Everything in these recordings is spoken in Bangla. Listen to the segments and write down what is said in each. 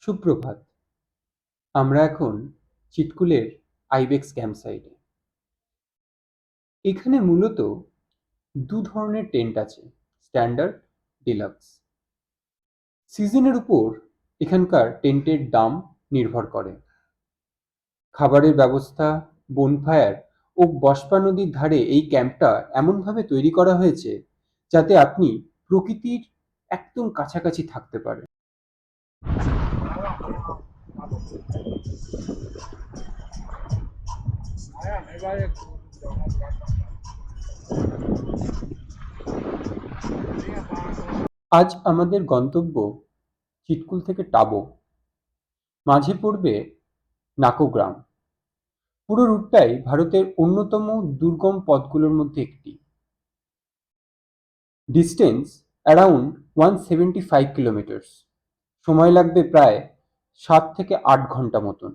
সুপ্রভাত। আমরা এখন চিটকুলের আইবেক্স ক্যাম্পসাইটে। এখানে মূলত দু ধরনের টেন্ট আছে, স্ট্যান্ডার্ড, ডিলাক্স। সিজনের উপর এখানকার টেন্টের দাম নির্ভর করে। খাবারের ব্যবস্থা, বনফায়ার ও বস্পা নদীর ধারে এই ক্যাম্পটা এমনভাবে তৈরি করা হয়েছে যাতে আপনি প্রকৃতির একদম কাছাকাছি থাকতে পারেন। আজ আমাদের গন্তব্য চিটকুল থেকে টাবো। মাঝে পড়বে নাকো গ্রাম। পুরো রুটটাই ভারতের অন্যতম দুর্গম পথগুলোর মধ্যে একটি। Distance around 175 kilometres. সময় লাগবে প্রায় 7 থেকে 8 ঘন্টা মতন।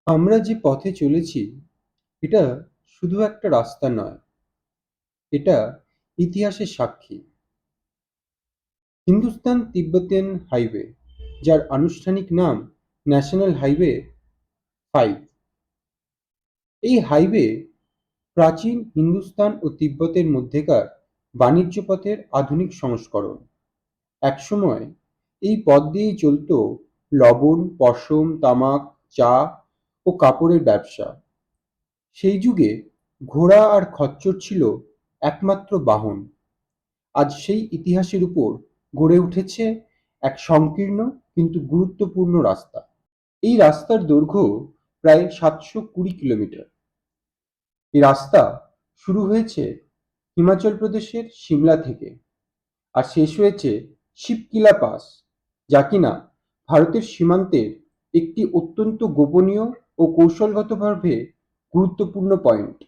আমরা যে পথে চলেছি এটা শুধু একটা রাস্তা নয়, এটা ইতিহাসের সাক্ষী। হিন্দুস্তান তিব্বতিয়ান হাইওয়ে, যার আনুষ্ঠানিক নাম ন্যাশনাল হাইওয়ে 5। এই হাইওয়ে প্রাচীন হিন্দুস্তান ও তিব্বতের মধ্যেকার বাণিজ্য পথের আধুনিক সংস্করণ। একসময় এই পথ দিয়েই চলত লবণ, পশম, তামাক, চা ও কাপড়ের ব্যবসা। সেই যুগে ঘোড়া আর খচ্চর ছিল একমাত্র বাহন। আজ সেই ইতিহাসের উপর গড়ে উঠেছে এক সংকীর্ণ কিন্তু গুরুত্বপূর্ণ রাস্তা। এই রাস্তার দৈর্ঘ্য প্রায় 720 কিলোমিটার। এই রাস্তা শুরু হয়েছে হিমাচল প্রদেশের সিমলা থেকে আর শেষ হয়েছে শিবকিলা পাস, যা কিনা ভারতের সীমান্তের একটি অত্যন্ত গোপনীয় ও কৌশলগতভাবে গুরুত্বপূর্ণ পয়েন্ট।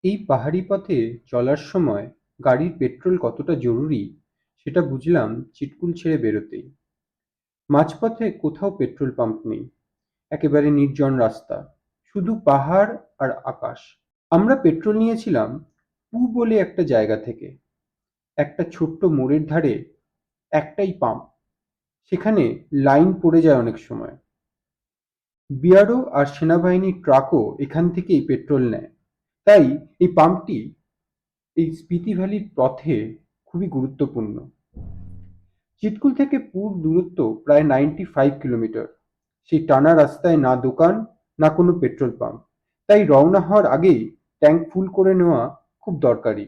এই পাহাড়ি পথে চলার সময় গাড়ির পেট্রোল কতটা জরুরি সেটা বুঝলাম চিটকুল ছেড়ে বেরোতেই। মাঝপথে কোথাও পেট্রোল পাম্প নেই, একেবারে নির্জন রাস্তা, শুধু পাহাড় আর আকাশ। আমরা পেট্রোল নিয়েছিলাম পু বলে একটা জায়গা থেকে, একটা ছোট্ট মোড়ের ধারে একটাই পাম্প। সেখানে লাইন পড়ে যায় অনেক সময়। বিআরও আর সেনাবাহিনীর ট্রাকও এখান থেকেই পেট্রোল নেয়। তাই এই পাম্পটি এই স্পিতি ভ্যালির পথে খুবই গুরুত্বপূর্ণ। চিটকুল থেকে পুর দূরত্ব প্রায় 95 কিলোমিটার। সেই টানা রাস্তায় না দোকান, না কোনো পেট্রোল পাম্প। তাই রওনা হওয়ার আগেই ট্যাঙ্ক ফুল করে নেওয়া খুব দরকারি।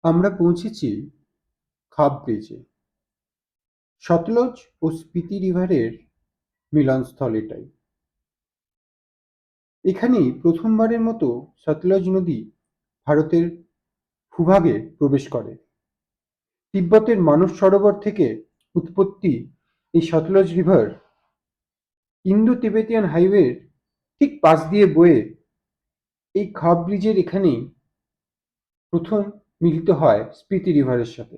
আমরা পৌঁছেছি খাব ব্রিজে। সতলজ ও স্পিতি রিভারের মিলনস্থল এটাই। এখানেই প্রথমবারের মতো সতলজ নদী ভারতের ভূভাগে প্রবেশ করে। তিব্বতের মানস সরোবর থেকে উৎপত্তি এই সতলজ রিভার ইন্দো তিবেতিয়ান হাইওয়ের ঠিক পাশ দিয়ে বয়ে এই খাব ব্রিজের এখানেই প্রথম মিলিত হয় স্পিতি রিভারের সাথে।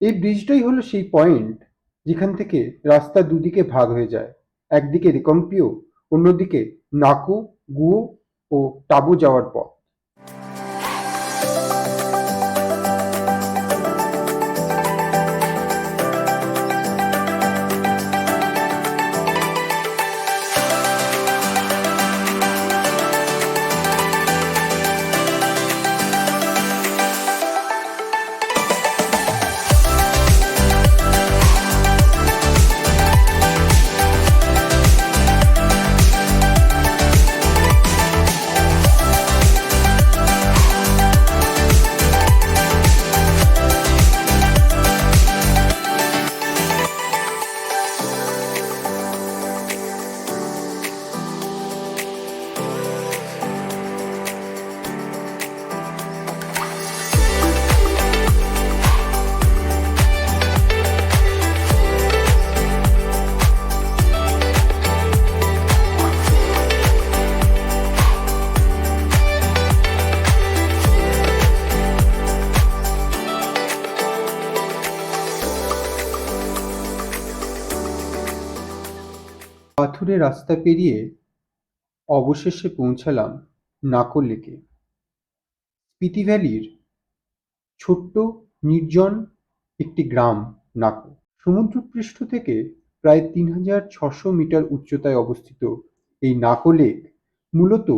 এই ব্রিজটাই হলো সেই পয়েন্ট যেখান থেকে রাস্তা দুদিকে ভাগ হয়ে যায়। একদিকে রিকম্পিও, অন্যদিকে নাকো, গুয়ো ও টাবু যাওয়ার পথ। পাথুরে রাস্তা পেরিয়ে অবশেষে পৌঁছালাম নাকো লেকে। স্পিতি ভ্যালির ছোট্ট নির্জন একটি গ্রাম নাকো। সমুদ্রপৃষ্ঠ থেকে প্রায় 3600 মিটার উচ্চতায় অবস্থিত এই নাকো লেক মূলত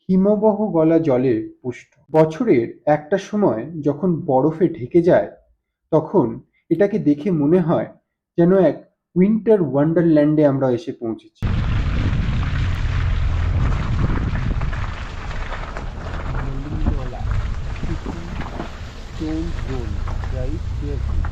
হিমবহ গলা জলে পুষ্ট। বছরের একটা সময় যখন বরফে ঢেকে যায় তখন এটাকে দেখে মনে হয় যেন এক উইন্টার ওয়ান্ডারল্যান্ডে আমরা এসে পৌঁছেছি। Don't roll, drive carefully.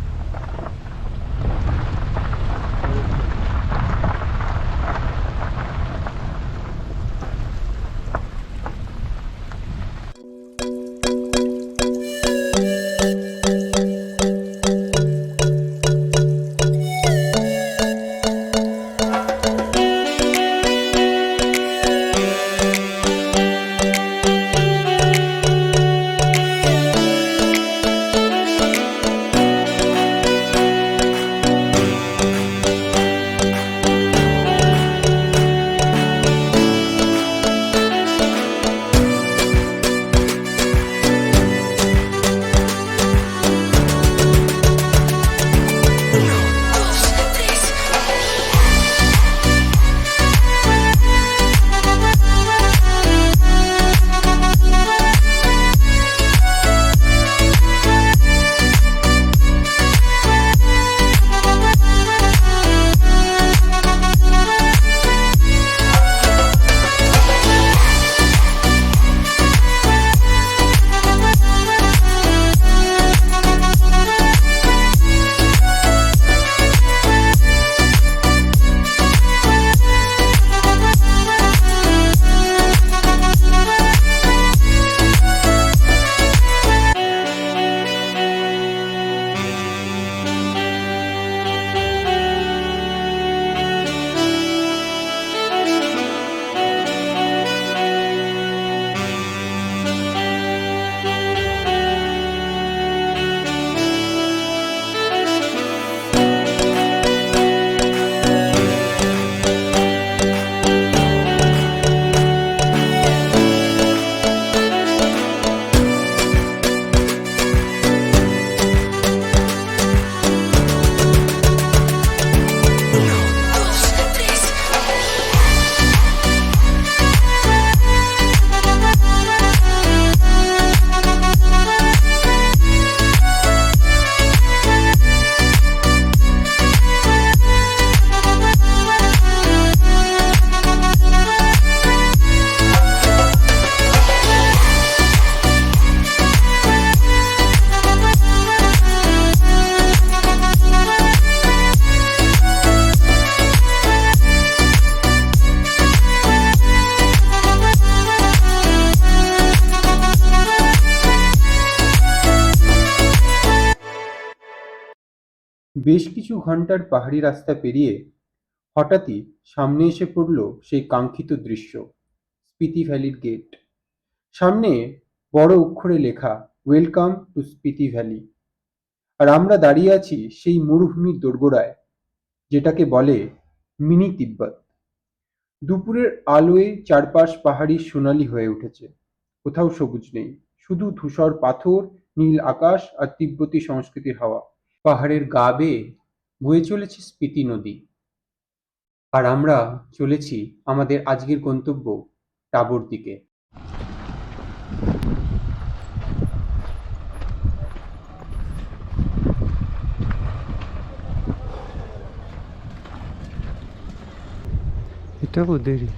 বেশ কিছু ঘন্টার পাহাড়ি রাস্তা পেরিয়ে হঠাৎই সামনে এসে পড়ল সেই কাঙ্ক্ষিত দৃশ্য, স্পিতি ভ্যালির গেট। সামনে বড় অক্ষরে লেখা, ওয়েলকাম টু স্পিতি ভ্যালি। আর আমরা দাঁড়িয়ে আছি সেই মরুভূমির দোরগোড়ায়, যেটাকে বলে মিনি তিব্বত। দুপুরের আলোয় চারপাশ পাহাড়ি সোনালি হয়ে উঠেছে। কোথাও সবুজ নেই, শুধু ধূসর পাথর, নীল আকাশ আর তিব্বতী সংস্কৃতির হাওয়া। পাহাড়ের গা বেয়ে বয়ে চলেছে স্পিতি নদী। আর আমরা চলেছি আমাদের আজকের গন্তব্য টাবোর দিকে। এটা ওদেরই।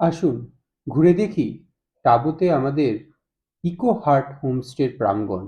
আসুন ঘুরে দেখি টাবোতে আমাদের ইকো হার্ট হোমস্টের প্রাঙ্গণ।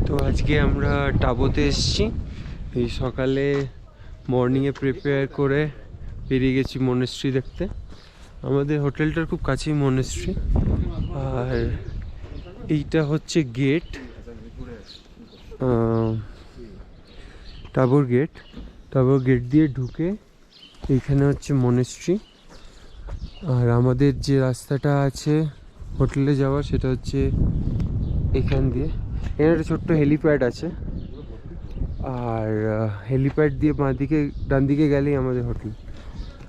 তো আজকে আমরা টাবোতে এসেছি। এই সকালে মর্নিংয়ে প্রিপেয়ার করে বেরিয়ে গেছি মনেস্ট্রি দেখতে। আমাদের হোটেলটার খুব কাছেই মনেস্ট্রি। আর এইটা হচ্ছে গেট, টাবোর গেট। টাবোর গেট দিয়ে ঢুকে এইখানে হচ্ছে মনেস্ট্রি। আর আমাদের যে রাস্তাটা আছে হোটেলে যাওয়ার, সেটা হচ্ছে এখান দিয়ে। এখানে একটা ছোট্ট হেলিপ্যাড আছে, আর হেলিপ্যাড দিয়ে বাঁদিকে ডান দিকে গেলেই আমাদের হোটেল।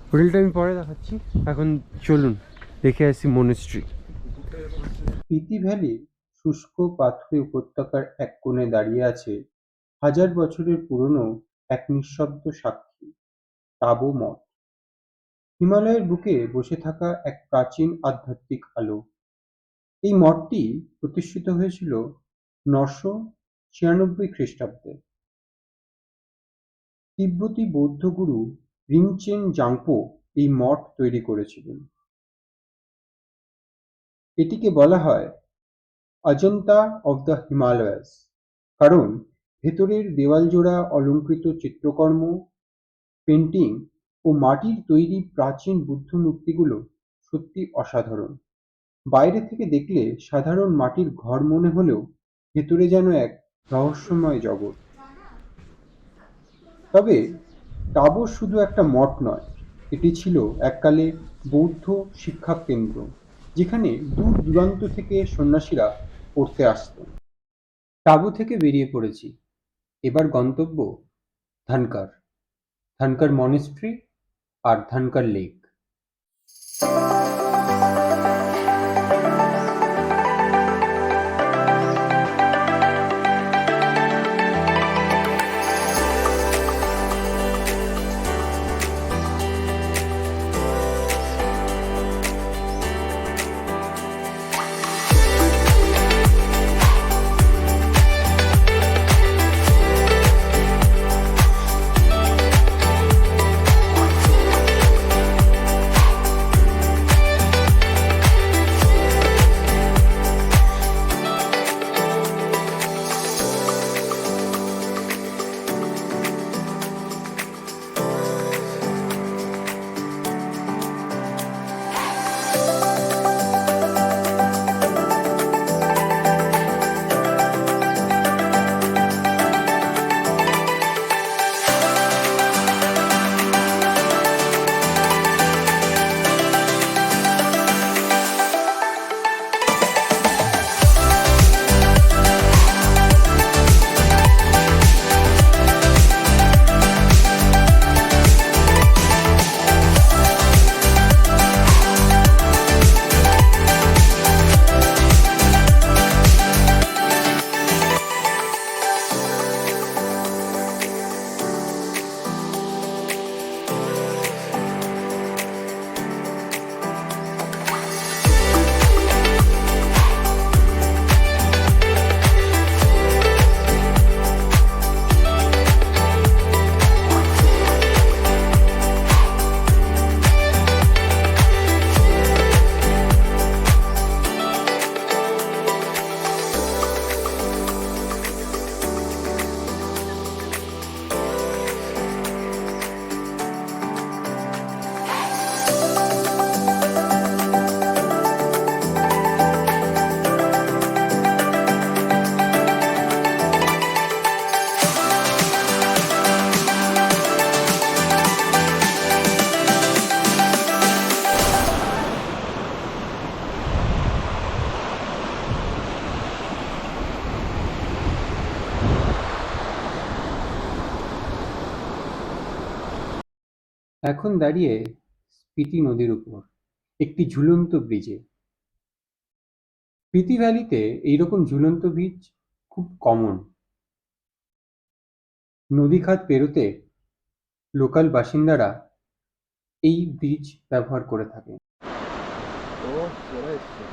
হোটেলটা আমি পরে দেখাচ্ছি, এখন চলুন দেখে আসি মনেস্ট্রি। স্পিতি ভ্যালির শুষ্ক পাথুরে উপত্যকার এক কোণে দাঁড়িয়ে আছে হাজার বছরের পুরনো এক নিঃশব্দ সাক্ষী, টাবো মঠ। হিমালয়ের বুকে বসে থাকা এক প্রাচীন আধ্যাত্মিক আলো। এই মঠটি প্রতিষ্ঠিত হয়েছিল 996 খ্রিস্টাব্দে। তিব্বতী বৌদ্ধ গুরু রিনচেন জাংপো এই মঠ তৈরি করেছিলেন। এটিকে বলা হয় অজন্তা অব দ্য হিমালয়াস, কারণ ভেতরের দেওয়ালজোড়া অলঙ্কৃত চিত্রকর্ম, পেন্টিং ও মাটির তৈরি প্রাচীন বুদ্ধ মূর্তিগুলো সত্যি অসাধারণ। বাইরে থেকে দেখলে সাধারণ মাটির ঘর মনে হলেও ভেতরে যেন এক রহস্যময় জগৎ। তবে টাবো শুধু একটা মঠ নয়, এটি ছিল এককালে বৌদ্ধ শিক্ষা কেন্দ্র, যেখানে দূর দূরান্ত থেকে সন্ন্যাসীরা পড়তে আসতেন। টাবো থেকে বেরিয়ে পড়েছি, এবার গন্তব্য ধানকার, ধানকার মনেস্ট্রি আর ধানকার লেক। এখন দাঁড়িয়ে স্পিতি নদীর উপর একটি ঝুলন্ত ব্রিজে। স্পিতি ভ্যালিতে এইরকম ঝুলন্ত ব্রিজ খুব কমন। নদীখাত পেরোতে লোকাল বাসিন্দারা এই ব্রিজ ব্যবহার করে থাকে। ও চলে এসছে।